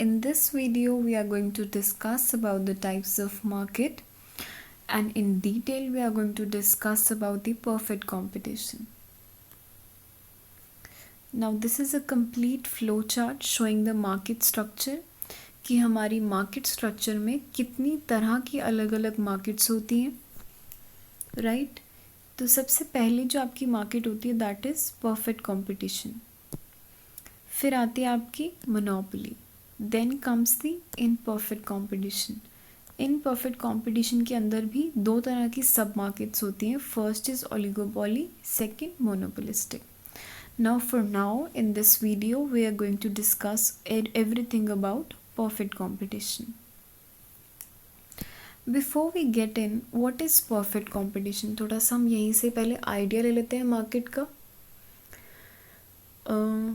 In this video, we are going to discuss about the types of market, and in detail, we are going to discuss about the perfect competition. Now, this is a complete flow chart showing the market structure कि हमारी market structure में कितनी तरह की अलग अलग markets होती हैं, राइट? तो सबसे पहले जो आपकी मार्केट होती है दैट इज़ परफेक्ट कंपटीशन, फिर आती है आपकी monopoly, then comes the imperfect competition. Imperfect competition के अंदर भी दो तरह की सब मार्केट्स होती हैं. First is oligopoly, second monopolistic. Now for now in this video we are going to discuss everything about perfect competition. Before we get in, what is perfect competition? थोड़ा सा हम यहीं से पहले आइडिया ले लेते हैं मार्केट का.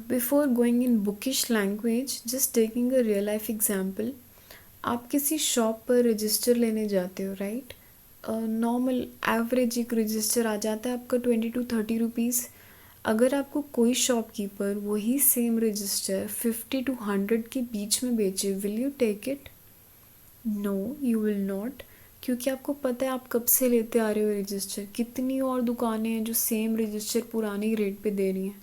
Before going in bookish language, just taking a real life example. आप किसी शॉप पर रजिस्टर लेने जाते हो, राइट? नॉर्मल एवरेज एक रजिस्टर आ जाता है आपका 20 to 30 रुपीज़. अगर आपको कोई शॉपकीपर वही सेम रजिस्टर 50 to 100 के बीच में बेचे, will you take it? No, you will not, क्योंकि आपको पता है आप कब से लेते आ रहे हो रजिस्टर. कितनी और दुकानें हैं जो सेम रजिस्टर पुराने रेट पे दे रही हैं.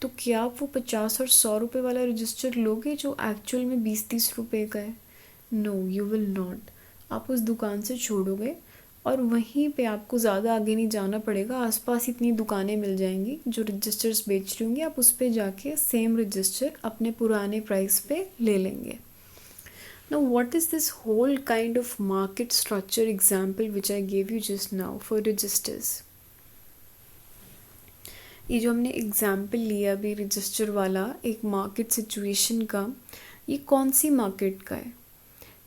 तो क्या आप वो 50 और 100 रुपये वाला रजिस्टर लोगे जो एक्चुअल में 20-30 रुपये का है? No, you will not. आप उस दुकान से छोड़ोगे और वहीं पे आपको ज़्यादा आगे नहीं जाना पड़ेगा. आसपास इतनी दुकानें मिल जाएंगी जो रजिस्टर्स बेच रही होंगी, आप उस पर जाके सेम रजिस्टर अपने पुराने प्राइस पे ले लेंगे. Now what is this whole kind of market structure example which I gave you just now for registers? ये जो हमने एग्जाम्पल लिया अभी रजिस्टर वाला एक मार्केट सिचुएशन का, ये कौन सी मार्केट का है?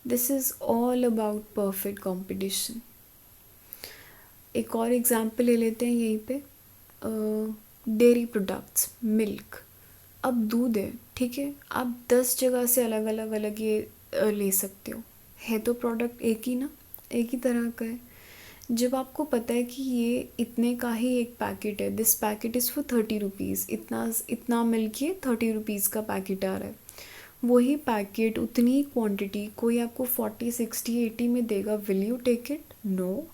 This is all about perfect competition. एक और एग्जाम्पल ले लेते हैं यहीं पे. Dairy products, milk. अब दूध है, ठीक है, आप 10 जगह से अलग अलग ये ले सकते हो. है तो प्रोडक्ट एक ही ना, एक ही तरह का है. जब आपको पता है कि ये इतने का ही एक पैकेट है, this packet is for 30 rupees, इतना मिल्क ये 30 रुपीज़ का पैकेट आ रहा है. वही पैकेट उतनी क्वांटिटी कोई आपको 40, 60, 80 में देगा, will you take it? No,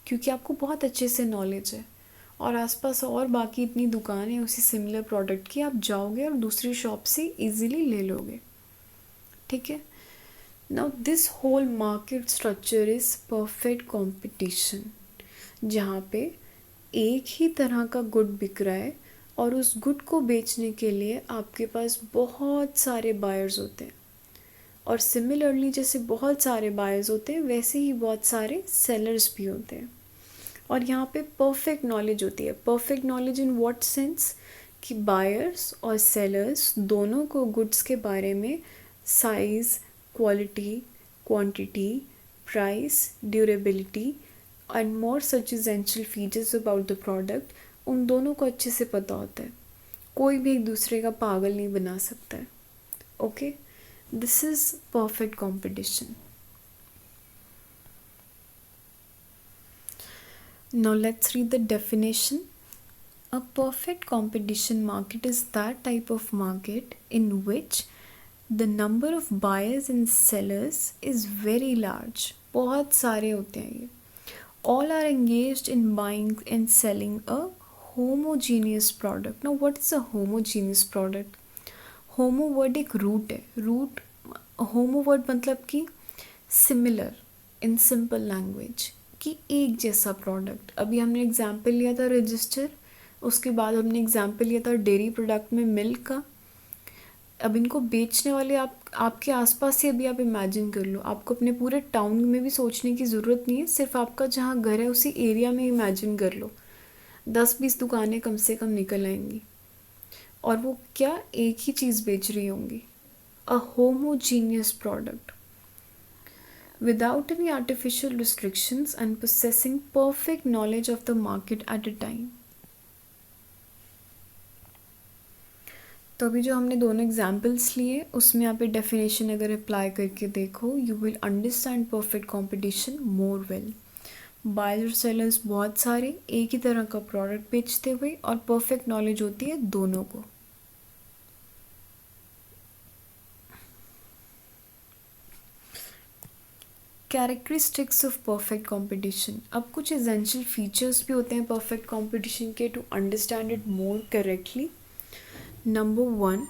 क्योंकि आपको बहुत अच्छे से नॉलेज है और आसपास और बाकी इतनी दुकानें उसी सिमिलर प्रोडक्ट की, आप जाओगे और दूसरी शॉप से इजीली ले लोगे. ठीक है. Now this whole market structure is perfect competition, जहाँ पे एक ही तरह का गुड बिक रहा है और उस गुड को बेचने के लिए आपके पास बहुत सारे बायर्स होते हैं. और सिमिलरली जैसे बहुत सारे बायर्स होते हैं वैसे ही बहुत सारे सेलर्स भी होते हैं. और यहाँ पे परफेक्ट नॉलेज होती है. Perfect knowledge in what sense कि बायर्स और सेलर्स दोनों को गुड्स के बारे में size, quality, quantity, price, durability and more such essential features about the product, उन दोनों को अच्छे से पता होता है. कोई भी एक दूसरे का पागल नहीं बना सकता है. Okay, this is perfect competition. Now let's read the definition. A perfect competition market is that type of market in which the number of buyers and sellers is very large. बहुत सारे होते हैं ये. All are engaged in buying and selling a homogeneous product. Now what is a homogeneous product? Homo word एक root है. root homo word मतलब कि similar in simple language, कि एक जैसा प्रोडक्ट. अभी हमने एग्जाम्पल लिया था रजिस्टर, उसके बाद हमने एग्जाम्पल लिया था डेयरी प्रोडक्ट में मिल्क का. अब इनको बेचने वाले आपके आसपास से अभी आप इमेजिन कर लो. आपको अपने पूरे टाउन में भी सोचने की ज़रूरत नहीं है, सिर्फ आपका जहाँ घर है उसी एरिया में इमेजिन कर लो. 10-20 दुकानें कम से कम निकल आएंगी और वो क्या एक ही चीज़ बेच रही होंगी. A homogeneous product without any artificial restrictions and possessing perfect knowledge of the market at a time. तो अभी जो हमने दोनों एग्जाम्पल्स लिए उसमें आप डेफिनेशन अगर अप्लाई करके देखो, you will understand perfect competition more well. Buyers और सेलर्स बहुत सारे एक ही तरह का प्रोडक्ट बेचते हुए और परफेक्ट नॉलेज होती है दोनों को. Characteristics of perfect competition. अब कुछ एसेंशियल फीचर्स भी होते हैं परफेक्ट कंपटीशन के to understand it more correctly. Number 1,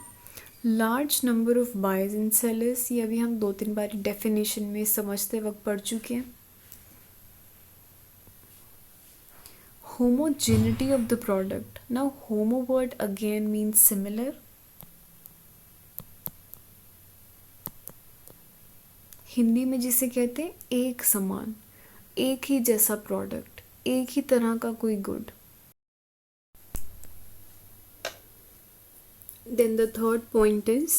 large number of buyers and sellers. ये अभी हम 2-3 बार डेफिनेशन में समझते वक्त पढ़ चुके हैं. Homogeneity of the product. Now homo word again means similar. Hindi में जिसे कहते हैं एक समान, एक ही जैसा प्रोडक्ट, एक ही तरह का कोई good. Then the third point is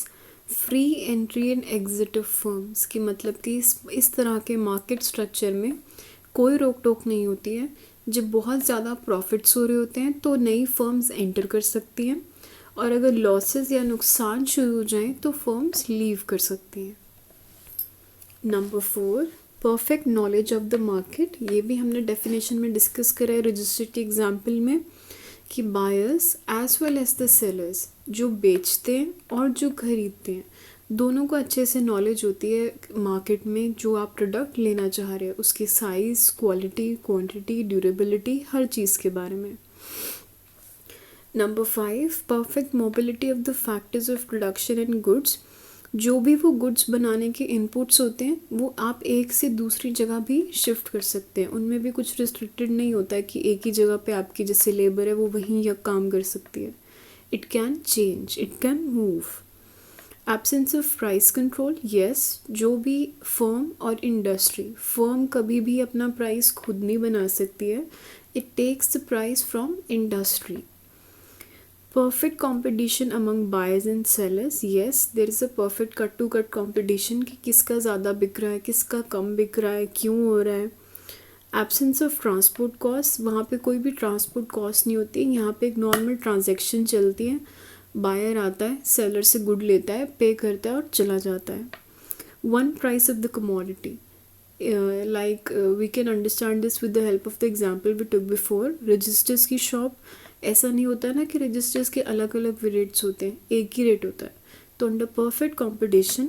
free entry and exit of firms. की मतलब कि इस तरह के मार्केट स्ट्रक्चर में कोई रोक टोक नहीं होती है. जब बहुत ज़्यादा प्रॉफिट्स हो रहे होते हैं तो नई फर्म्स एंटर कर सकती हैं, और अगर लॉसेस या नुकसान शुरू हो जाएं तो फर्म्स लीव कर सकती हैं. Number 4, perfect knowledge of the market. ये भी हमने डेफिनेशन में डिस्कस करा है रजिस्टर के एग्जाम्पल में, कि buyers as well as the sellers, जो बेचते हैं और जो खरीदते हैं, दोनों को अच्छे से नॉलेज होती है मार्केट में जो आप प्रोडक्ट लेना चाह रहे हैं, उसकी साइज़, क्वालिटी, क्वांटिटी, ड्यूरेबिलिटी, हर चीज़ के बारे में. Number 5, perfect mobility of the factors of production and goods. जो भी वो गुड्स बनाने के इनपुट्स होते हैं वो आप एक से दूसरी जगह भी शिफ्ट कर सकते हैं. उनमें भी कुछ रिस्ट्रिक्टेड नहीं होता है कि एक ही जगह पे आपकी जैसे लेबर है वो वहीं या काम कर सकती है. It can change, it can move. Absence of price control. Yes, जो भी फर्म और इंडस्ट्री, फर्म कभी भी अपना प्राइस खुद नहीं बना सकती है. It takes the price from industry. Perfect competition among buyers and sellers. Yes, there is a perfect cut to cut competition कि किसका ज़्यादा बिक रहा है, किसका कम बिक रहा है, क्यों हो रहा है. Absence of transport cost. वहाँ पे कोई भी ट्रांसपोर्ट कॉस्ट नहीं होती. यहाँ पे एक नॉर्मल ट्रांजेक्शन चलती है. बायर आता है, सेलर से गुड लेता है, पे करता है और चला जाता है. One price of the commodity. Like we can understand this with the help of the example we took before. Registers की शॉप. ऐसा नहीं होता है ना कि रजिस्टर्स के अलग अलग रेट्स होते हैं, एक ही रेट होता है. तो under perfect competition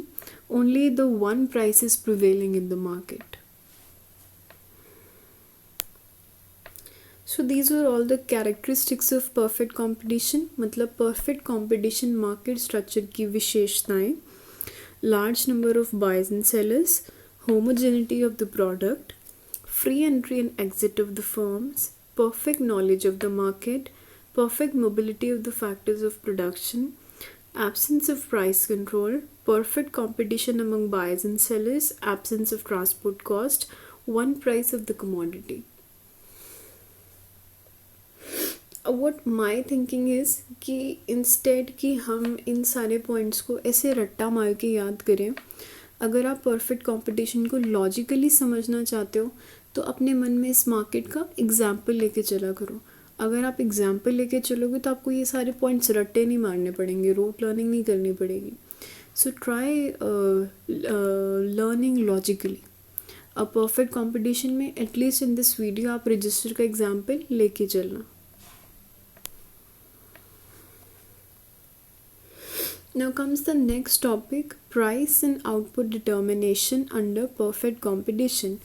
only the one price is prevailing in the market. So these are all the characteristics of perfect competition. मतलब परफेक्ट कंपटीशन मार्केट स्ट्रक्चर की विशेषताएं: large number of buyers and sellers, homogeneity of the product, free entry and exit of the firms, perfect knowledge of the market, perfect mobility of the factors of production, absence of price control, perfect competition among buyers and sellers, absence of transport cost, one price of the commodity. What my thinking is कि instead कि हम इन सारे points को ऐसे रट्टा मार के याद करें. अगर आप परफेक्ट कंपटीशन को लॉजिकली समझना चाहते हो तो अपने मन में इस मार्केट का एग्जाम्पल लेके चला करो. अगर आप एग्जाम्पल लेके चलोगे तो आपको ये सारे पॉइंट्स रट्टे नहीं मारने पड़ेंगे, रूट लर्निंग नहीं करनी पड़ेगी. So try learning logically. A perfect competition में एटलीस्ट इन दिस वीडियो आप रजिस्टर का एग्जाम्पल लेके चलना. Now comes the next topic, price and output determination under perfect competition.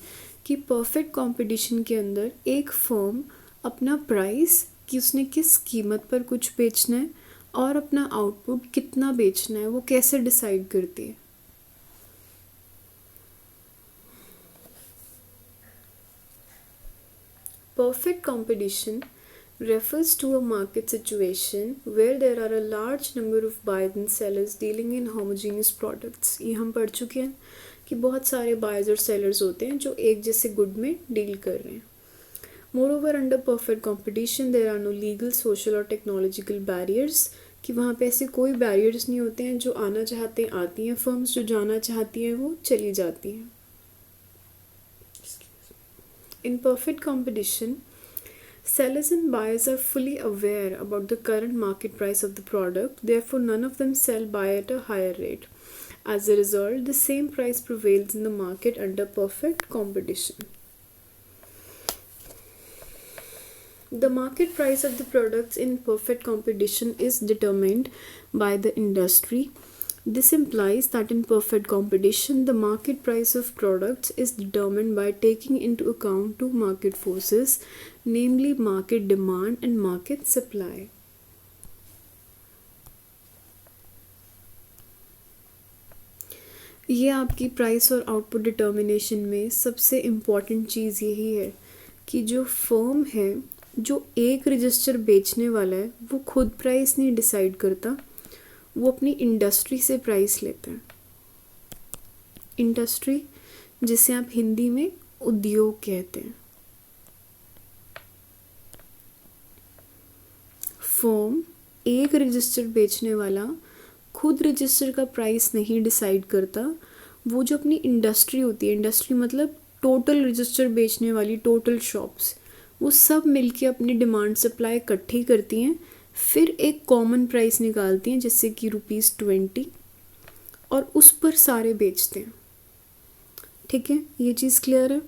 कि परफेक्ट कंपटीशन के अंदर एक फर्म अपना प्राइस कि उसने किस कीमत पर कुछ बेचना है और अपना आउटपुट कितना बेचना है वो कैसे डिसाइड करती है. Perfect competition refers to a market situation where there are a large number of buyers and sellers dealing in homogeneous products. ये हम पढ़ चुके हैं कि बहुत सारे बायर्स और सेलर्स होते हैं जो एक जैसे गुड में डील कर रहे हैं. Moreover, under perfect competition there are no legal, social और technological barriers. कि वहाँ पे ऐसे कोई बैरियर्स नहीं होते हैं. जो आना चाहते हैं आती हैं फर्म्स, जो जाना चाहती हैं वो चली जाती हैं. In perfect competition, sellers and buyers are fully aware about the current market price of the product, therefore none of them sell buy at a higher rate. As a result, the same price prevails in the market under perfect competition. The market price of the products in perfect competition is determined by the industry. This implies that in perfect competition, the market price of products is determined by taking into account two market forces, namely market demand and market supply. ये आपकी price और output determination में सबसे important चीज़ यही है कि जो firm है, जो एक रजिस्टर बेचने वाला है, वो खुद प्राइस नहीं डिसाइड करता, वो अपनी इंडस्ट्री से प्राइस लेते हैं। इंडस्ट्री, जिसे आप हिंदी में उद्योग कहते हैं। फर्म, एक रजिस्टर बेचने वाला, खुद रजिस्टर का प्राइस नहीं डिसाइड करता, वो जो अपनी इंडस्ट्री होती है, इंडस्ट्री मतलब टोटल रजिस्टर बेचने वाली टोटल शॉप्स, वो सब मिलके अपनी डिमांड सप्लाई इकट्ठी करती हैं, फिर एक कॉमन प्राइस निकालती हैं जैसे कि ₹20, और उस पर सारे बेचते हैं। ठीक है, ये चीज़ क्लियर है।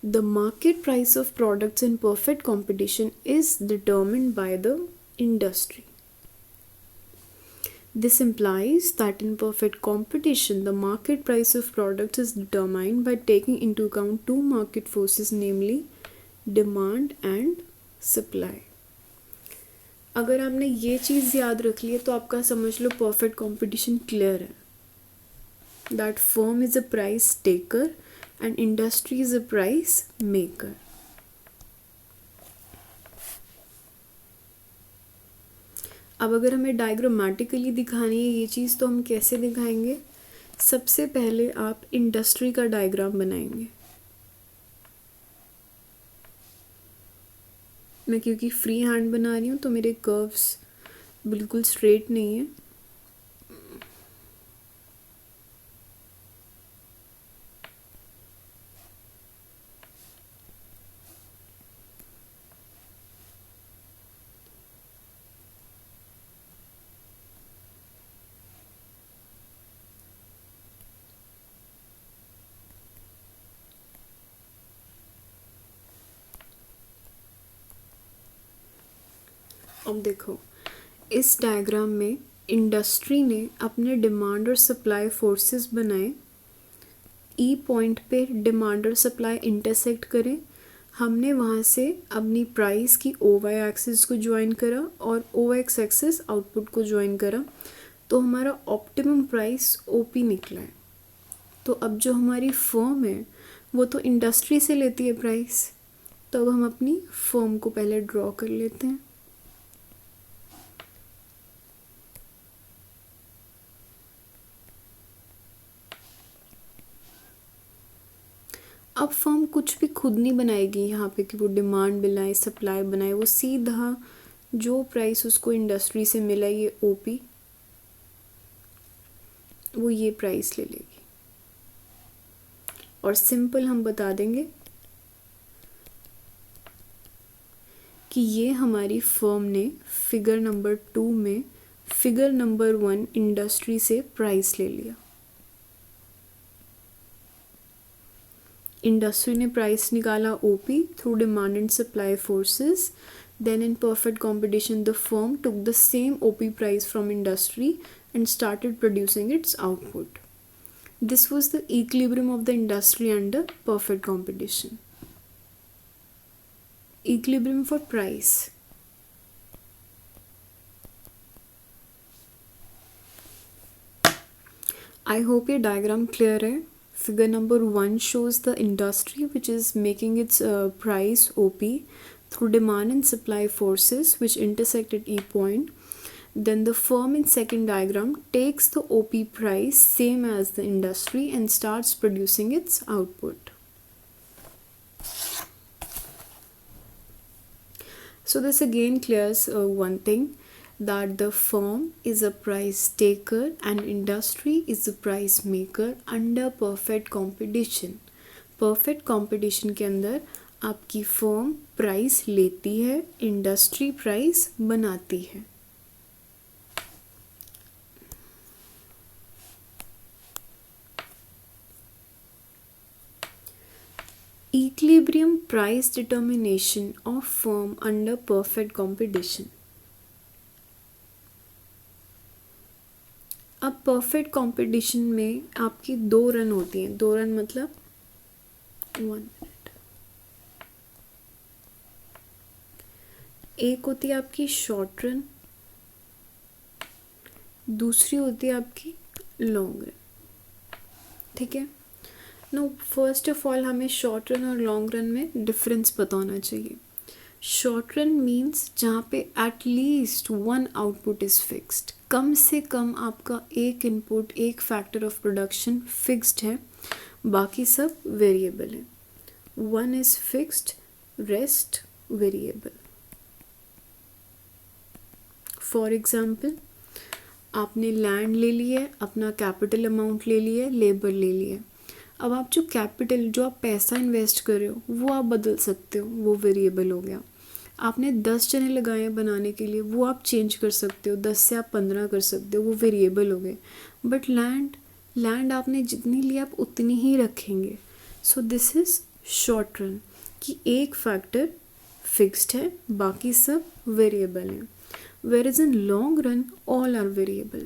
The market price of products in perfect competition is determined by the industry. This implies that in perfect competition, the market price of products is determined by taking into account two market forces, namely demand and supply. अगर आपने ये चीज़ याद रख ली है तो आपका समझ लो perfect competition clear है. That firm is a price taker and industry is a price maker. अब अगर हमें डायग्रामेटिकली दिखानी है ये चीज़ तो हम कैसे दिखाएंगे? सबसे पहले आप इंडस्ट्री का डायग्राम बनाएंगे। मैं क्योंकि फ्री हैंड बना रही हूँ तो मेरे कर्व्स बिल्कुल स्ट्रेट नहीं है। अब देखो, इस डायग्राम में इंडस्ट्री ने अपने डिमांड और सप्लाई फोर्सेस बनाए। ई पॉइंट पे डिमांड और सप्लाई इंटरसेक्ट करें, हमने वहाँ से अपनी प्राइस की ओ वाई एक्सिस को ज्वाइन करा और ओ एक्स एक्सिस आउटपुट को ज्वाइन करा, तो हमारा ऑप्टिमम प्राइस ओ पी निकला है। तो अब जो हमारी फर्म है वो तो इंडस्ट्री से लेती है प्राइस, तो अब हम अपनी फर्म को पहले ड्रॉ कर लेते हैं। अब फर्म कुछ भी खुद नहीं बनाएगी यहाँ पे कि वो डिमांड बनाए, सप्लाई बनाए, वो सीधा जो प्राइस उसको इंडस्ट्री से मिला, ये ओपी, वो ये प्राइस ले लेगी। और सिंपल हम बता देंगे कि ये हमारी फर्म ने फिगर नंबर 2 में फिगर नंबर 1 इंडस्ट्री से प्राइस ले लिया। इंडस्ट्री ने प्राइस निकाला OP through demand and supply forces, then in perfect competition the firm took the same OP price from industry and started producing its output. This was the equilibrium of the industry under perfect competition. Equilibrium for price. I hope your diagram clear है। Figure number 1 shows the industry which is making its price OP through demand and supply forces which intersect at E point. Then the firm in second diagram takes the OP price same as the industry and starts producing its output. So this again clears one thing, that the firm is a price taker and industry is a price maker under perfect competition. Perfect competition के अंदर आपकी firm price लेती है, industry price बनाती है। Equilibrium price determination of firm under perfect competition. अब perfect competition में आपकी 2 रन होती हैं. 2 रन मतलब 1 मिनट. एक होती है आपकी शॉर्ट रन, दूसरी होती है आपकी लॉन्ग रन. ठीक है. नो फर्स्ट ऑफ ऑल हमें शॉर्ट रन और लॉन्ग रन में डिफरेंस पता होना चाहिए. शॉर्ट रन मीन्स जहाँ पे at least 1 output is fixed. कम से कम आपका एक इनपुट, एक फैक्टर ऑफ प्रोडक्शन फिक्स्ड है, बाकी सब वेरिएबल है. 1 is fixed, rest variable. For example, आपने लैंड ले ली है, अपना कैपिटल अमाउंट ले लिया है, लेबर ले लिया है. अब आप जो कैपिटल, जो आप पैसा इन्वेस्ट कर रहे हो, वो आप बदल सकते हो, वो वेरिएबल हो गया. आपने 10 चने लगाए हैं बनाने के लिए, वो आप चेंज कर सकते हो, 10 से आप 15 कर सकते हो, वो वेरिएबल हो गए. बट लैंड आपने जितनी ली आप उतनी ही रखेंगे. So this is short run, कि एक फैक्टर फिक्स्ड है, बाकी सब वेरिएबल हैं. Whereas in long run all are variable.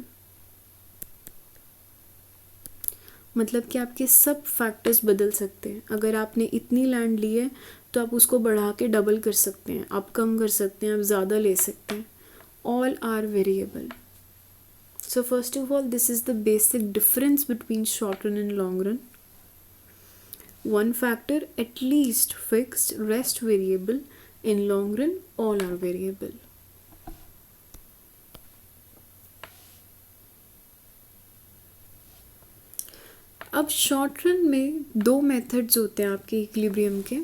मतलब कि आपके सब फैक्टर्स बदल सकते हैं. अगर आपने इतनी लैंड ली है तो आप उसको बढ़ा के डबल कर सकते हैं, आप कम कर सकते हैं, आप ज़्यादा ले सकते हैं. All are variable. So first of all, this is the basic difference between short run and long run. One factor at least fixed, rest variable. In long run all are variable. अब short run में 2 methods होते हैं आपके equilibrium के.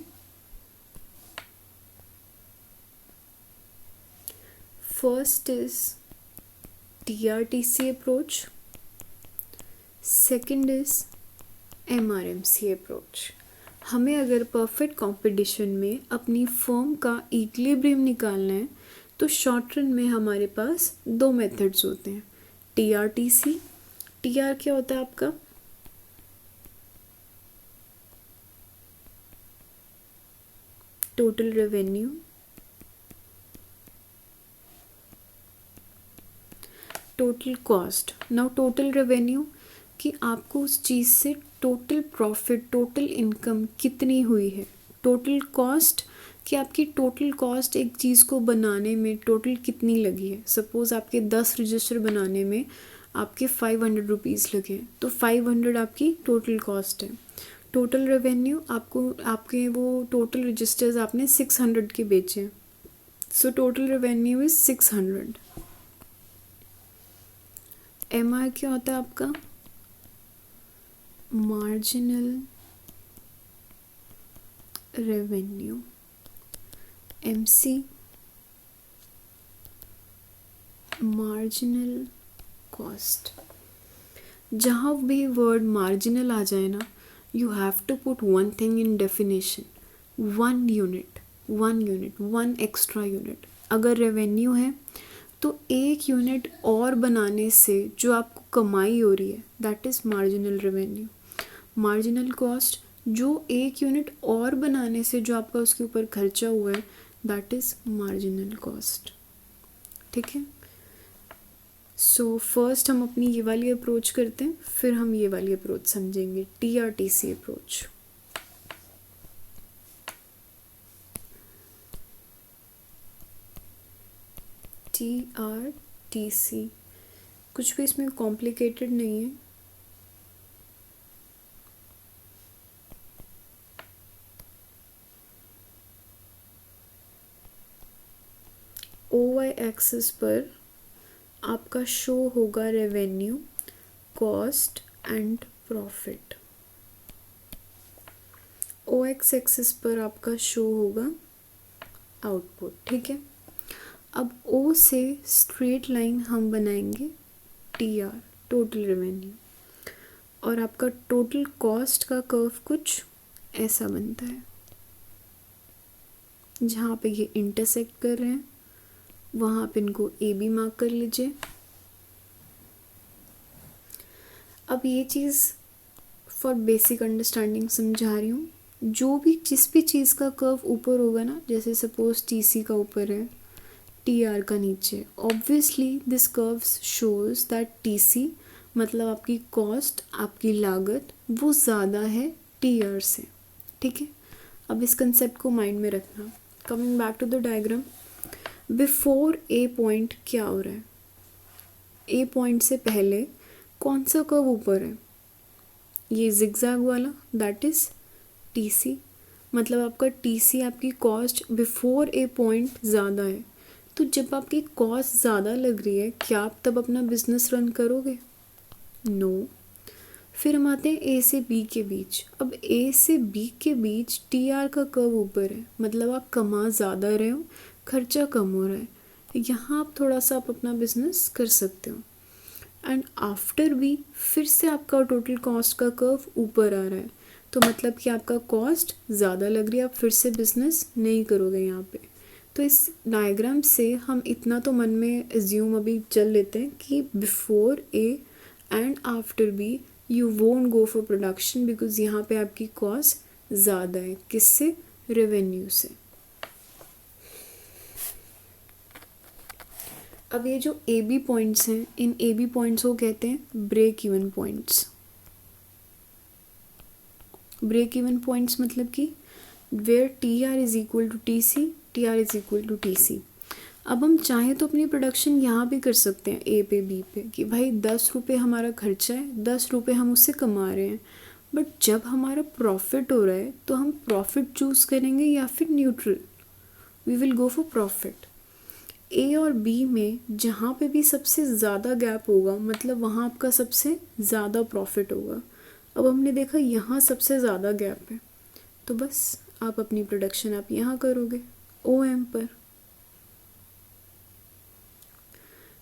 First is TRTC approach, second is MRMC approach. हमें अगर perfect competition में अपनी फर्म का इक्विलिब्रियम निकालना है तो शॉर्ट रन में हमारे पास 2 मेथड्स होते हैं. TRTC, TR क्या होता है आपका? Total revenue. Total cost. Now total revenue कि आपको उस चीज़ से टोटल प्रॉफिट, टोटल इनकम कितनी हुई है. टोटल कॉस्ट कि आपकी टोटल कॉस्ट एक चीज़ को बनाने में टोटल कितनी लगी है. सपोज़ आपके 10 रजिस्टर बनाने में आपके 500 रुपीज़ लगे, तो 500 आपकी टोटल कॉस्ट है. टोटल रेवेन्यू आपको, आपके वो टोटल रजिस्टर्स आपने 600 के बेचे, so total revenue is 600. MR क्या होता है आपका? Marginal revenue. MC marginal cost. जहाँ भी वर्ड मार्जिनल आ जाए ना, you have to put one thing in definition, one unit, one extra unit. अगर रेवेन्यू है तो एक यूनिट और बनाने से जो आपको कमाई हो रही है, that is marginal revenue. Marginal cost, जो एक यूनिट और बनाने से जो आपका उसके ऊपर खर्चा हुआ है, दैट इज़ मार्जिनल कॉस्ट. ठीक है. सो फर्स्ट हम अपनी ये वाली अप्रोच करते हैं, फिर हम ये वाली अप्रोच समझेंगे, TRTC अप्रोच. TRTC कुछ भी इसमें कॉम्प्लिकेटेड नहीं है. OY एक्सिस पर आपका शो होगा revenue, cost and profit. OX axis पर आपका शो होगा आउटपुट. ठीक है. अब O से स्ट्रेट लाइन हम बनाएंगे TR, टोटल रेवेन्यू, और आपका टोटल कॉस्ट का कर्व कुछ ऐसा बनता है. जहाँ पे ये इंटरसेक्ट कर रहे हैं वहाँ आप इनको AB मार्क कर लीजिए. अब ये चीज़ फॉर बेसिक अंडरस्टैंडिंग समझा रही हूँ. जो भी जिस भी चीज़ का कर्व ऊपर होगा ना, जैसे सपोज TC का ऊपर है, TR का नीचे, obviously this curves shows that TC मतलब आपकी कॉस्ट, आपकी लागत वो ज़्यादा है टी आर से, ठीक है। अब इस कंसेप्ट को माइंड में रखना। Coming back to the diagram, before A point क्या हो रहा है, ए पॉइंट से पहले कौन सा कर्व ऊपर है, ये जिगजैग वाला, दैट इज़ टी सी। मतलब आपका टी सी, आपकी कॉस्ट बिफोर ए पॉइंट ज़्यादा है। तो जब आपकी कॉस्ट ज़्यादा लग रही है, क्या आप तब अपना बिजनेस रन करोगे? नो। फिर हम आते हैं ए से बी के बीच। अब ए से बी के बीच टी आर का कर्व ऊपर है, मतलब आप कमा ज़्यादा रहे हो, खर्चा कम हो रहा है। यहाँ आप थोड़ा सा आप अपना बिजनेस कर सकते हो। एंड आफ्टर बी फिर से आपका टोटल कॉस्ट का कर्व ऊपर आ रहा है, तो मतलब कि आपका कॉस्ट ज़्यादा लग रही है, आप फिर से बिजनेस नहीं करोगे यहाँ पे। तो इस डायग्राम से हम इतना तो मन में एज्यूम अभी चल लेते हैं कि before A and after B you won't go for production, because यहाँ पे आपकी कॉस्ट ज़्यादा है। किससे? रेवेन्यू से। अब ये जो ए बी पॉइंट्स हैं, इन ए बी पॉइंट्स को कहते हैं break even points. Break even points मतलब कि where T R is equal to T C, T R is equal to T C. अब हम चाहें तो अपनी प्रोडक्शन यहाँ भी कर सकते हैं ए पे बी पे, कि भाई 10 रुपये हमारा खर्चा है, 10 रुपये हम उससे कमा रहे हैं। बट जब हमारा प्रॉफिट हो रहा है तो हम प्रॉफिट चूज़ करेंगे या फिर neutral? We will go for profit. A और बी में जहाँ पे भी सबसे ज़्यादा गैप होगा, मतलब वहाँ आपका सबसे ज़्यादा प्रॉफिट होगा। अब हमने देखा यहाँ सबसे ज़्यादा गैप है, तो बस आप अपनी प्रोडक्शन आप यहाँ करोगे ओ एम पर।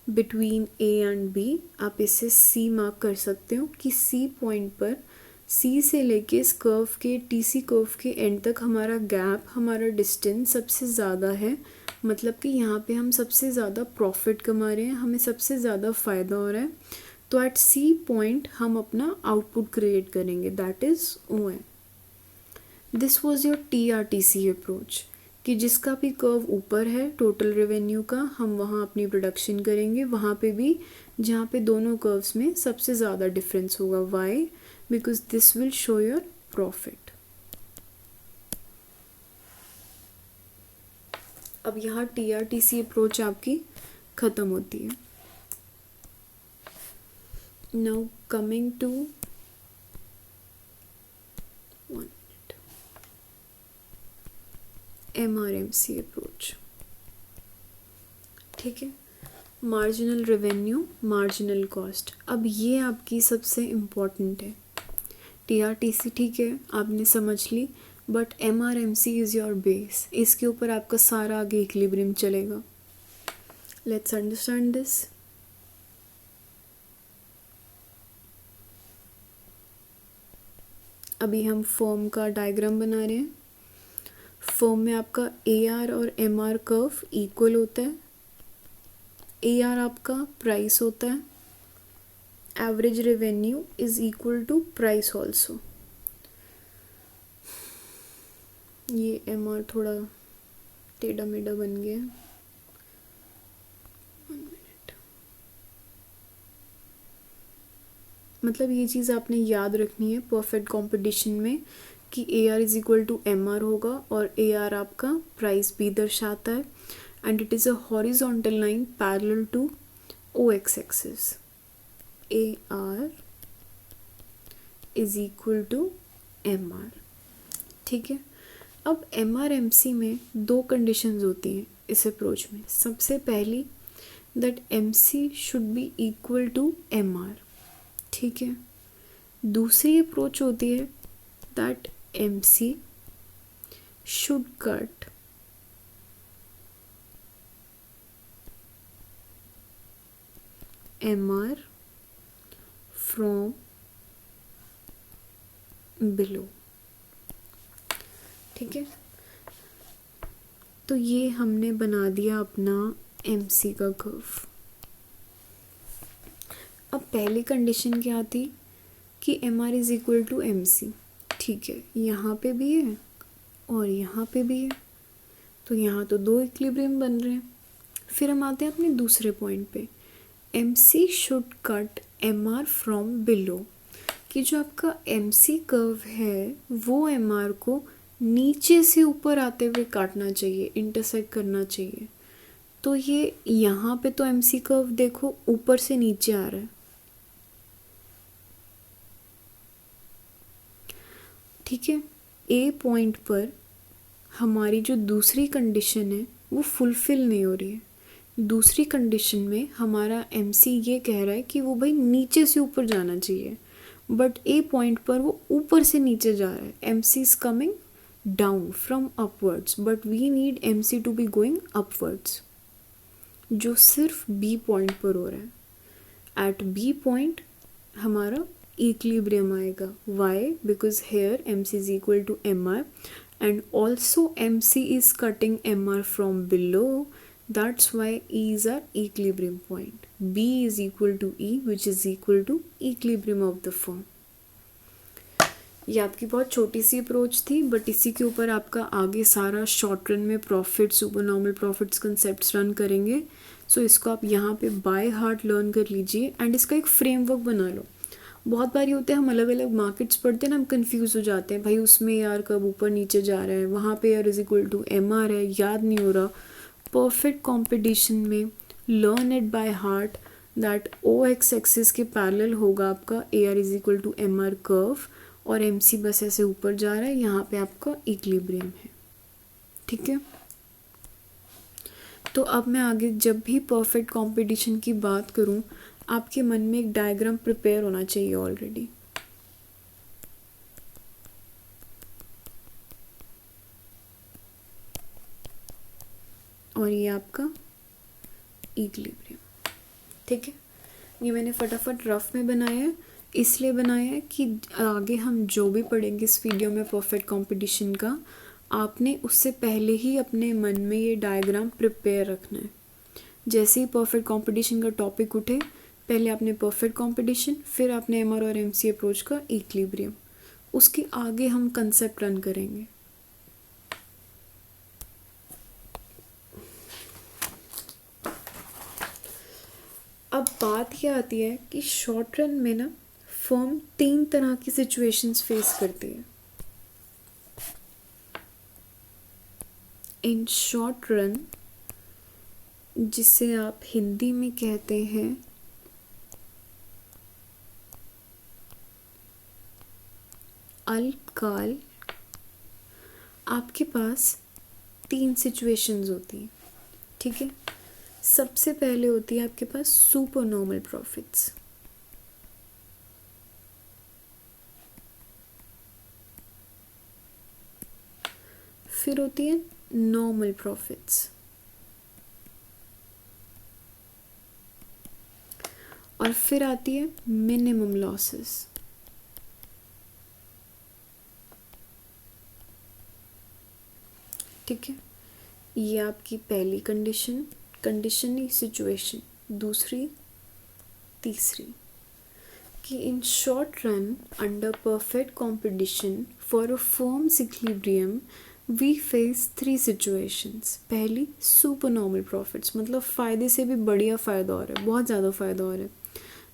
बिटवीन ए एंड बी आप इसे सी मार्क कर सकते हो कि सी पॉइंट पर, सी से लेके इस कर्व के, टी सी कर्व के एंड तक हमारा गैप, हमारा डिस्टेंस सबसे ज़्यादा है। मतलब कि यहाँ पे हम सबसे ज़्यादा प्रॉफिट कमा रहे हैं, हमें सबसे ज़्यादा फ़ायदा हो रहा है। तो एट सी पॉइंट हम अपना आउटपुट क्रिएट करेंगे, that is O M. This was your T R T C approach, कि जिसका भी कर्व ऊपर है टोटल रेवेन्यू का, हम वहाँ अपनी प्रोडक्शन करेंगे, वहाँ पे भी जहाँ पे दोनों कर्व्स में सबसे ज़्यादा डिफरेंस होगा। Why? Because this will show your profit. अब यहाँ T R T C approach आपकी ख़त्म होती है। Now coming to MRMC approach, ठीक है। Marginal revenue, marginal cost. अब ये आपकी सबसे इम्पॉर्टेंट है। TRTC ठीक है, आपने समझ ली, but MRMC is your base. इसके ऊपर आपका सारा आगे इक्विलिब्रियम चलेगा। Let's understand this. अभी हम फर्म का डायग्राम बना रहे हैं। फर्म में आपका AR और MR कर्व इक्वल होता है। AR आपका प्राइस होता है, average revenue is equal to price also. ये MR थोड़ा टेढ़ा मेढ़ा बन गया। 1 मिनट। मतलब ये चीज़ आपने याद रखनी है परफेक्ट कंपटीशन में, कि AR is equal to MR होगा, और AR आपका प्राइस भी दर्शाता है, and it is a horizontal line parallel to OX axis. AR is equal to MR, ठीक है। अब MRMC में दो कंडीशंस होती हैं इस अप्रोच में। सबसे पहली, that MC should be equal to MR, ठीक है। दूसरी अप्रोच होती है that MC should cut MR from below, ठीक है। तो ये हमने बना दिया अपना MC का कर्व। अब पहली कंडीशन क्या थी कि MR is equal to MC, ठीक है। यहाँ पे भी है और यहाँ पे भी है, तो यहाँ तो दो इक्विलिब्रियम बन रहे हैं। फिर हम आते हैं अपने दूसरे पॉइंट पे, MC should cut M R from below, कि जो आपका एम सी कर्व है वो एम आर को नीचे से ऊपर आते हुए काटना चाहिए, इंटरसेक्ट करना चाहिए। तो ये यहाँ पे तो एम सी कर्व देखो ऊपर से नीचे आ रहा है, ठीक है। ए पॉइंट पर हमारी जो दूसरी कंडीशन है वो फुलफिल नहीं हो रही है। दूसरी कंडीशन में हमारा एमसी ये कह रहा है कि वो भाई नीचे से ऊपर जाना चाहिए, बट ए पॉइंट पर वो ऊपर से नीचे जा रहा है। MC is coming down from upwards, but we need MC to be going upwards, जो सिर्फ बी पॉइंट पर हो रहा है। एट बी पॉइंट हमारा इक्विलिब्रियम आएगा। Why? Because here M C is equal to M R and also MC is cutting MR from below, that's why E is our equilibrium point. B is equal to E, which is equal to equilibrium of the firm. ये आपकी बहुत छोटी सी approach थी, but इसी के ऊपर आपका आगे सारा शॉर्ट रन में profit, super normal profits concepts run करेंगे। सो इसको आप यहाँ पे बाय हार्ट लर्न कर लीजिए एंड इसका एक फ्रेमवर्क बना लो। बहुत बारी होते हैं हम अलग अलग मार्केट्स पढ़ते हैं ना, हम कंफ्यूज हो जाते हैं, भाई उसमें यार कब ऊपर नीचे जा रहा है, वहाँ पे AR is equal to M R है, याद नहीं हो रहा। परफेक्ट कॉम्पिटिशन में learn it by heart that O X axis के पैरेलल होगा आपका A R is equal to M R curve, और एम सी बस ऐसे ऊपर जा रहा है, यहाँ पे आपका इक्विलिब्रियम है, ठीक है। तो अब मैं आगे जब भी परफेक्ट कॉम्पिटिशन की बात करूँ, आपके मन में एक डायग्राम प्रिपेयर होना चाहिए ऑलरेडी। और ये आपका इक्विलिब्रियम, ठीक है। ये मैंने फटाफट रफ में बनाया है, इसलिए बनाया है कि आगे हम जो भी पढ़ेंगे इस वीडियो में परफेक्ट कंपटीशन का, आपने उससे पहले ही अपने मन में ये डायग्राम प्रिपेयर रखना है। जैसे ही परफेक्ट कंपटीशन का टॉपिक उठे, पहले आपने परफेक्ट कंपटीशन, फिर आपने एम आर और एम सी अप्रोच का इक्विलिब्रियम, उसके आगे हम कंसेप्ट रन करेंगे। अब बात यह आती है कि शॉर्ट रन में ना फर्म 3 तरह की सिचुएशंस फेस करती है। इन शॉर्ट रन, जिसे आप हिंदी में कहते हैं अल्पकाल, आपके पास 3 सिचुएशंस होती हैं, ठीक है। सबसे पहले होती है आपके पास सुपर नॉर्मल प्रॉफिट्स, फिर होती है नॉर्मल प्रॉफिट्स, और फिर आती है मिनिमम लॉसेस। ठीक है, ये आपकी पहली कंडीशन नहीं, सिचुएशन। दूसरी, तीसरी, कि in short run under perfect competition for a firms equilibrium we face 3 situations. पहली, सुपर नॉर्मल प्रॉफिट्स, मतलब फ़ायदे से भी बढ़िया फ़ायदा हो रहा है, बहुत ज़्यादा फ़ायदा हो रहा है।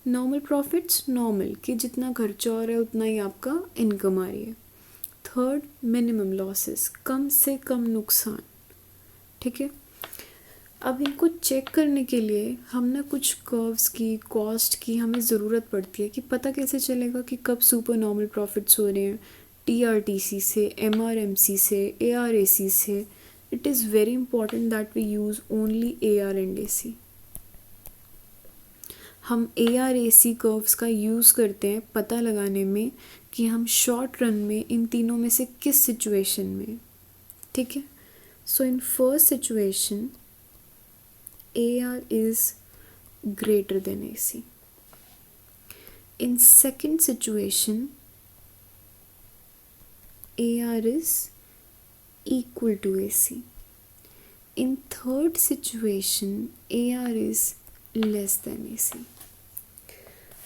नॉर्मल प्रॉफिट्स, नॉर्मल, कि जितना खर्चा हो रहा है उतना ही आपका इनकम आ रही है। थर्ड, मिनिमम लॉसेस, कम से कम नुकसान। ठीक है, अब इनको चेक करने के लिए हम ना कुछ कर्व्स की, कॉस्ट की हमें ज़रूरत पड़ती है कि पता कैसे चलेगा कि कब सुपर नॉर्मल प्रॉफिट्स हो रहे हैं, TRTC से, MRMC से, ARAC से। It is very important that we use only AR and AC। हम ARAC कर्व्स का यूज़ करते हैं पता लगाने में कि हम शॉर्ट रन में इन तीनों में से किस सिचुएशन में। ठीक है, so in first situation AR is greater than AC. In second situation, AR is equal to AC. In third situation, AR is less than AC.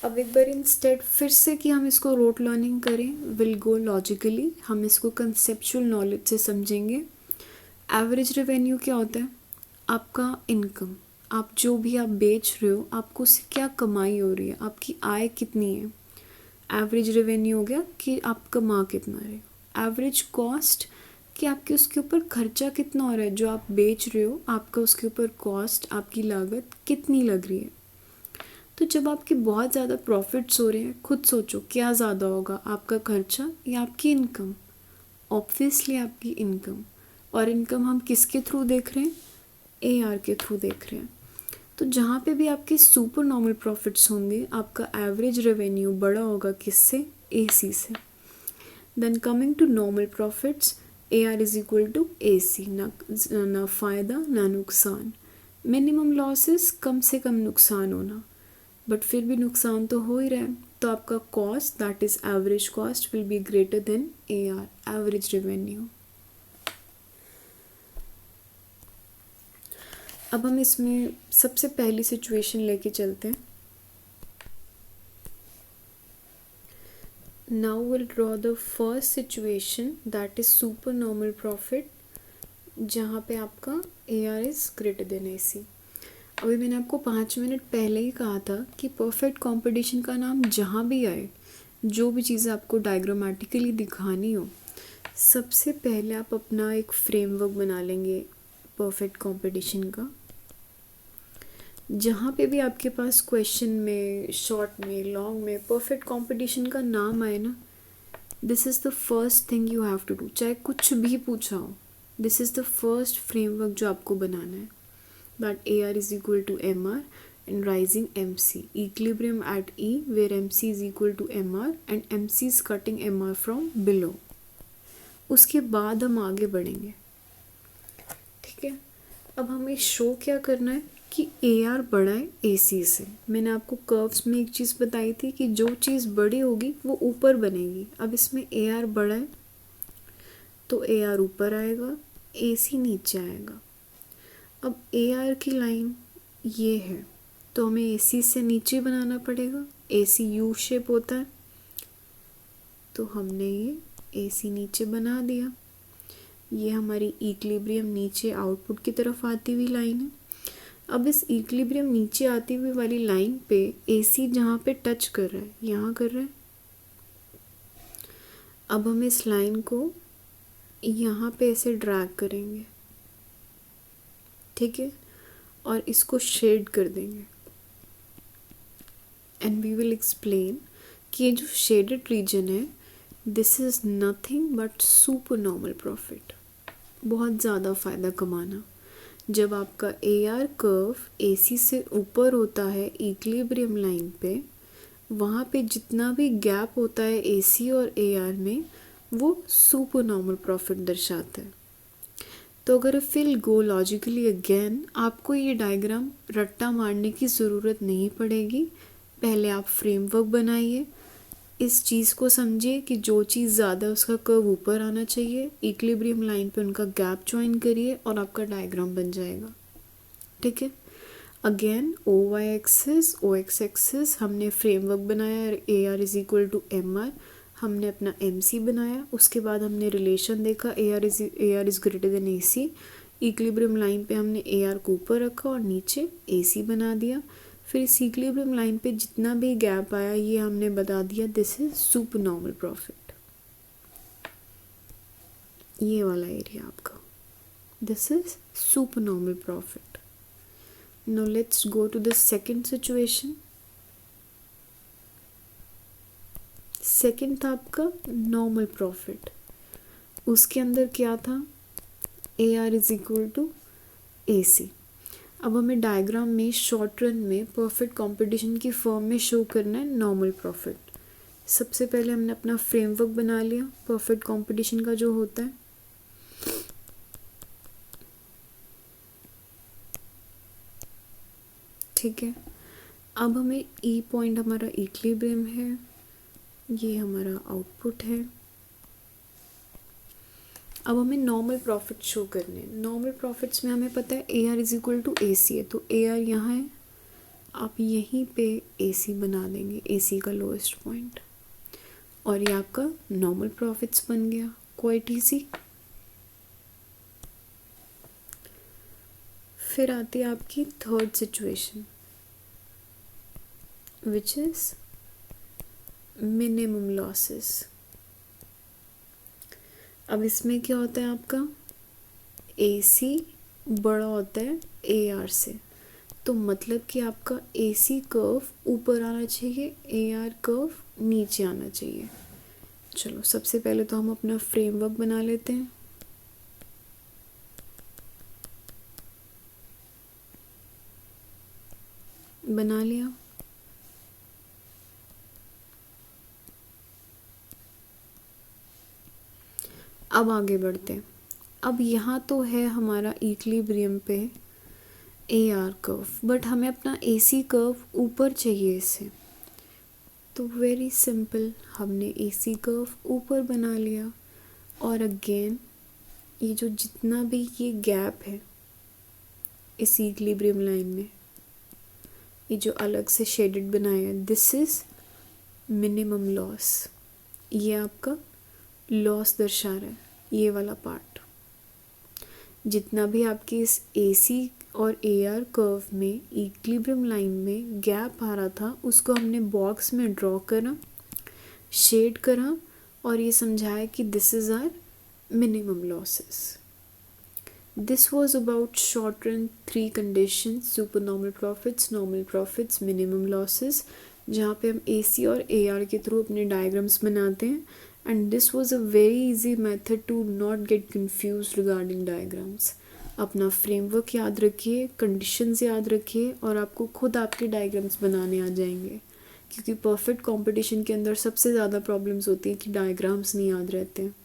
अब एक बार इंस्टेड फिर से कि हम इसको रोट लर्निंग करें, विल गो लॉजिकली, हम इसको कंसेप्चुअल नॉलेज से समझेंगे। एवरेज रेवेन्यू क्या होता है? आपका इनकम, आप जो भी आप बेच रहे हो आपको उससे क्या कमाई हो रही है, आपकी आय कितनी है। एवरेज रेवेन्यू हो गया कि आप कमा कितना रहे हो। एवरेज कॉस्ट कि आपके उसके ऊपर खर्चा कितना हो रहा है, जो आप बेच रहे हो आपका उसके ऊपर कॉस्ट, आपकी लागत कितनी लग रही है। तो जब आपके बहुत ज़्यादा प्रॉफिट्स हो रहे हैं, खुद सोचो क्या ज़्यादा होगा, आपका खर्चा या आपकी इनकम। ऑब्वियसली आपकी इनकम। और इनकम हम किसके थ्रू देख रहे हैं, AR के थ्रू देख रहे हैं। तो जहाँ पे भी आपके सुपर नॉर्मल प्रॉफिट्स होंगे आपका एवरेज रेवेन्यू बड़ा होगा किससे, AC से। Then coming to normal profits, AR is equal to AC, ना फ़ायदा ना नुकसान। मिनिमम लॉसेस, कम से कम नुकसान होना, बट फिर भी नुकसान तो हो ही रहा है। तो आपका cost that is average cost will be greater than AR, average revenue. अब हम इसमें सबसे पहली सिचुएशन लेके चलते हैं। Now we'll draw the first situation that is super normal profit, जहाँ पे आपका AR is greater than AC। अभी मैंने आपको 5 मिनट पहले ही कहा था कि परफेक्ट कंपटीशन का नाम जहाँ भी आए, जो भी चीज़ें आपको डायग्रामेटिकली दिखानी हो, सबसे पहले आप अपना एक फ्रेमवर्क बना लेंगे परफेक्ट कंपटीशन का। जहाँ पे भी आपके पास क्वेश्चन में, शॉर्ट में, लॉन्ग में परफेक्ट कंपटीशन का नाम आए ना, this is the first thing you have to do. चाहे कुछ भी पूछा हो, this is the first framework जो आपको बनाना है। दैट AR is equal to MR and rising MC, equilibrium at E where MC is equal to MR and MC is cutting MR from below। उसके बाद हम आगे बढ़ेंगे, ठीक है। अब हमें शो क्या करना है कि AR बड़ा है AC से। मैंने आपको कर्व्स में एक चीज़ बताई थी कि जो चीज़ बड़ी होगी वो ऊपर बनेगी। अब इसमें AR बड़ा है तो AR ऊपर आएगा, AC नीचे आएगा। अब AR की लाइन ये है तो हमें AC से नीचे बनाना पड़ेगा। AC U शेप होता है तो हमने ये AC नीचे बना दिया। ये हमारी इक्विलिब्रियम नीचे आउटपुट की तरफ आती हुई लाइन है। अब इस इक्विलिब्रियम नीचे आती हुई वाली लाइन पे AC जहाँ पे टच कर रहा है, यहाँ कर रहा है। अब हम इस लाइन को यहाँ पे ऐसे ड्रैग करेंगे, ठीक है, और इसको शेड कर देंगे। एंड वी विल एक्सप्लेन कि ये जो शेडेड रीजन है, this is nothing but super normal profit. बहुत ज़्यादा फ़ायदा कमाना। जब आपका AR कर्व AC से ऊपर होता है इक्विलिब्रियम लाइन पे, वहाँ पे जितना भी गैप होता है AC और AR में, वो सुपर नॉर्मल प्रॉफिट दर्शाता है। तो अगर फिल गो लॉजिकली अगेन, आपको ये डायग्राम रट्टा मारने की ज़रूरत नहीं पड़ेगी। पहले आप फ्रेमवर्क बनाइए, इस चीज़ को समझिए कि जो चीज़ ज़्यादा उसका कर्व ऊपर आना चाहिए, इक्विलिब्रियम लाइन पे उनका गैप ज्वाइन करिए और आपका डायग्राम बन जाएगा, ठीक है। Again OY axis, OX axis, हमने फ्रेमवर्क बनाया AR is equal to MR, हमने अपना MC बनाया। उसके बाद हमने रिलेशन देखा AR is greater than AC। Equilibrium line पे हमने AR को ऊपर रखा और नीचे AC बना दिया। फिर इस इक्विलिब्रियम लाइन पे जितना भी गैप आया ये हमने बता दिया, this is super normal profit. ये वाला एरिया आपका, this is super normal profit. Now let's go to the second situation. Second था आपका नॉर्मल प्रॉफिट। उसके अंदर क्या था, AR is equal to AC। अब हमें डायग्राम में शॉर्ट रन में परफेक्ट कंपटीशन की फॉर्म में शो करना है नॉर्मल प्रॉफिट। सबसे पहले हमने अपना फ्रेमवर्क बना लिया परफेक्ट कंपटीशन का जो होता है। ठीक है, अब हमें E पॉइंट हमारा इक्विलिब्रियम है, ये हमारा आउटपुट है। अब हमें नॉर्मल प्रॉफिट शो करने हैं। नॉर्मल प्रॉफिट्स में हमें पता है AR is equal to AC है, तो AR यहाँ है, आप यहीं पे AC बना देंगे, AC का लोएस्ट पॉइंट, और ये आपका नॉर्मल प्रॉफिट्स बन गया, क्वाइट ईजी। फिर आती है आपकी third situation which is minimum losses. अब इसमें क्या होता है, आपका AC बड़ा होता है AR से, तो मतलब कि आपका AC कर्व ऊपर आना चाहिए, AR कर्व नीचे आना चाहिए। चलो सबसे पहले तो हम अपना फ्रेमवर्क बना लेते हैं। बना लिया। अब आगे बढ़ते हैं। अब यहाँ तो है हमारा इक्विलिब्रियम पे AR कर्व, बट हमें अपना AC कर्व ऊपर चाहिए इसे, तो वेरी सिंपल, हमने AC कर्व ऊपर बना लिया। और अगेन ये जो जितना भी ये गैप है इस इक्विलिब्रियम लाइन में, ये जो अलग से शेडेड बनाया है, दिस इज मिनिमम लॉस। ये आपका लॉस दर्शा रहा है, ये वाला पार्ट। जितना भी आपकी इस AC और AR कर्व में इक्विलिब्रियम लाइन में गैप आ रहा था, उसको हमने बॉक्स में ड्रॉ करा, शेड करा और ये समझाया कि this is our minimum losses. This was about short run 3 conditions: supernormal profits, normal profits, minimum losses, जहाँ पे हम AC और AR के थ्रू अपने डायग्राम्स बनाते हैं। And this was a very easy method to not get confuse regarding diagrams. अपना framework याद रखिए, कंडीशंस याद रखिए और आपको खुद आपके डायग्राम्स बनाने आ जाएंगे, क्योंकि परफेक्ट कंपटीशन के अंदर सबसे ज़्यादा प्रॉब्लम्स होती है कि डायग्राम्स नहीं याद रहते हैं।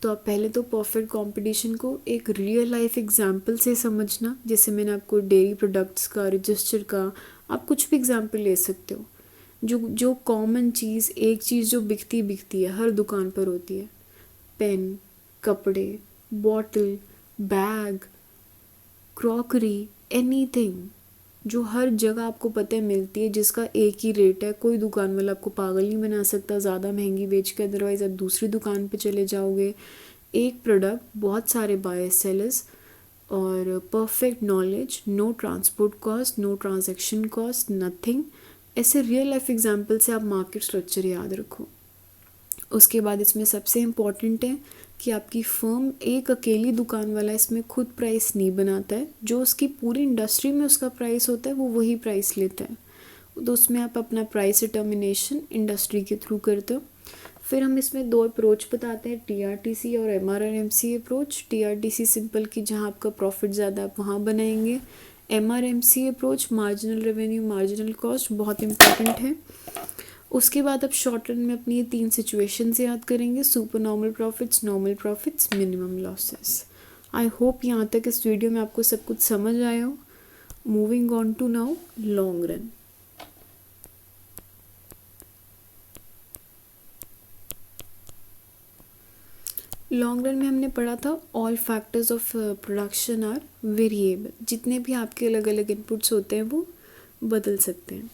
तो आप पहले तो परफेक्ट कंपटीशन को एक रियल लाइफ एग्जाम्पल से समझना, जैसे मैंने आपको डेयरी प्रोडक्ट्स का, रजिस्टर का, आप कुछ भी एग्जाम्पल ले सकते हो। जो कॉमन चीज़, एक चीज़ जो बिकती है, हर दुकान पर होती है, पेन, कपड़े, बॉटल, बैग, क्रॉकरी, एनीथिंग, जो हर जगह आपको पता है मिलती है, जिसका एक ही रेट है। कोई दुकान वाला आपको पागल नहीं बना सकता ज़्यादा महंगी बेच के, अदरवाइज़ आप दूसरी दुकान पे चले जाओगे। एक प्रोडक्ट, बहुत सारे बायर्स सेलर्स और perfect knowledge, no transport cost, no transaction cost, nothing. ऐसे रियल लाइफ एग्जांपल से आप मार्केट स्ट्रक्चर याद रखो। उसके बाद इसमें सबसे इम्पॉर्टेंट है कि आपकी फर्म एक अकेली दुकान वाला इसमें खुद प्राइस नहीं बनाता है, जो उसकी पूरी इंडस्ट्री में उसका प्राइस होता है वो वही प्राइस लेता है। तो उसमें आप अपना प्राइस डिटर्मिनेशन इंडस्ट्री के थ्रू करते हो। फिर हम इसमें 2 अप्रोच बताते हैं, TRTC और MRMC अप्रोच। TRTC सिंपल कि जहाँ आपका प्रॉफिट ज़्यादा आप वहाँ बनाएंगे। MRMC approach marginal revenue, marginal cost, बहुत इंपॉर्टेंट है। उसके बाद आप शॉर्ट रन में अपनी ये 3 सिचुएशंस याद करेंगे: super normal profits, normal profits, minimum losses. I hope यहाँ तक इस वीडियो में आपको सब कुछ समझ आया हो। Moving on to now long run. Long run में हमने पढ़ा था all factors of production are variable. जितने भी आपके अलग अलग इनपुट्स होते हैं वो बदल सकते हैं।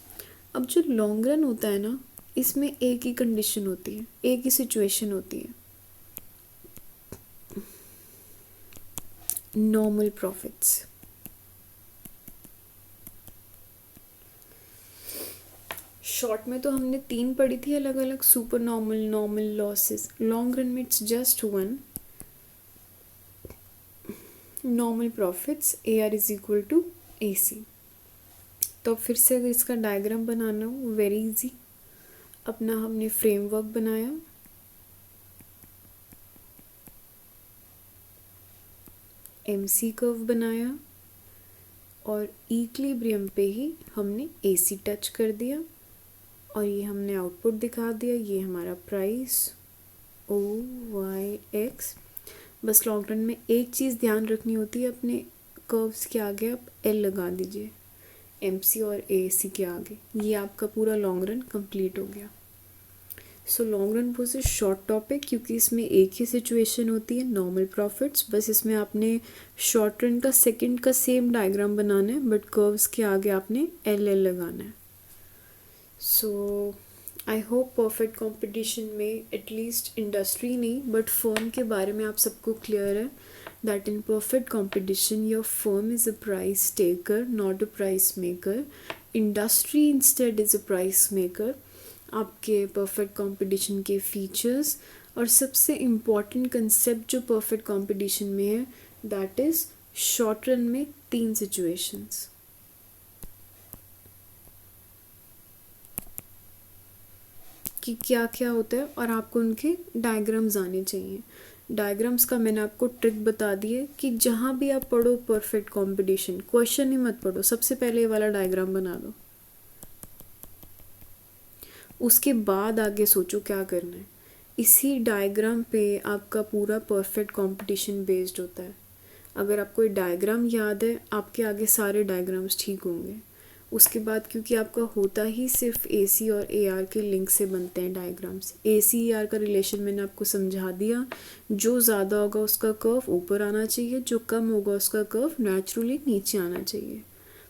अब जो लॉन्ग रन होता है ना, इसमें एक ही कंडीशन होती है, एक ही सिचुएशन होती है, नॉर्मल प्रॉफिट्स। शॉर्ट में तो हमने 3 पढ़ी थी अलग अलग, super normal, normal, losses. Long run में it's just 1, normal profits, AR is equal to AC। तो फिर से अगर इसका डायग्राम बनाना हो, वेरी इजी। अपना हमने फ्रेमवर्क बनाया, MC कर्व बनाया और इक्विलिब्रियम पे ही हमने AC टच कर दिया और ये हमने आउटपुट दिखा दिया। ये हमारा प्राइस OYX। बस लॉन्ग रन में एक चीज़ ध्यान रखनी होती है, अपने कर्व्स के आगे आप L लगा दीजिए, MC और AC के आगे। ये आपका पूरा लॉन्ग रन कंप्लीट हो गया। So long run was a short topic, क्योंकि इसमें एक ही सिचुएशन होती है, नॉर्मल प्रॉफिट्स। बस इसमें आपने शॉर्ट रन का सेकंड का सेम डायग्राम बनाना है, बट कर्व्स के आगे आपने LL लगाना है। सो आई होप परफेक्ट कंपटीशन में एटलीस्ट इंडस्ट्री नहीं बट फर्म के बारे में आप सबको क्लियर है। that in perfect competition your firm is a price taker, not a price maker. Industry instead is a price maker. आपके perfect competition के features और सबसे important concept जो perfect competition में है, that is short run में 3 situations. कि क्या क्या होता है और आपको उनके डायग्राम्स आने चाहिए. डायग्राम्स का मैंने आपको ट्रिक बता दी है कि जहाँ भी आप पढ़ो परफेक्ट कंपटीशन, क्वेश्चन ही मत पढ़ो, सबसे पहले ये वाला डायग्राम बना दो, उसके बाद आगे सोचो क्या करना है. इसी डायग्राम पे आपका पूरा परफेक्ट कंपटीशन बेस्ड होता है. अगर आपको ये डायग्राम याद है, आपके आगे सारे डायग्राम्स ठीक होंगे. उसके बाद क्योंकि आपका होता ही सिर्फ AC और AR के लिंक से बनते हैं डायग्राम्स. AC AR का रिलेशन मैंने आपको समझा दिया. जो ज़्यादा होगा उसका कर्व ऊपर आना चाहिए, जो कम होगा उसका कर्व नेचुरली नीचे आना चाहिए.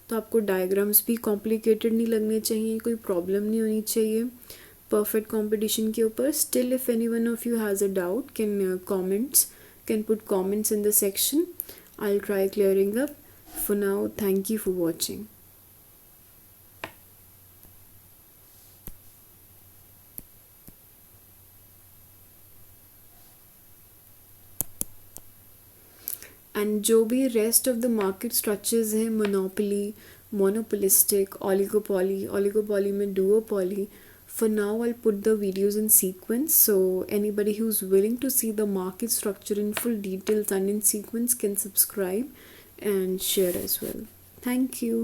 तो आपको डायग्राम्स भी कॉम्प्लिकेटेड नहीं लगने चाहिए, कोई प्रॉब्लम नहीं होनी चाहिए परफेक्ट कंपटीशन के ऊपर. Still if any one of you has a doubt can put comments in the section. I'll try clearing up. For now, thank you for watching. And जो भी rest of the market structures हैं, monopoly, monopolistic, oligopoly में डुओपॉली, for now I'll put the videos in sequence, so anybody who's willing to see the market structure in full details and in sequence can subscribe and share as well. Thank you.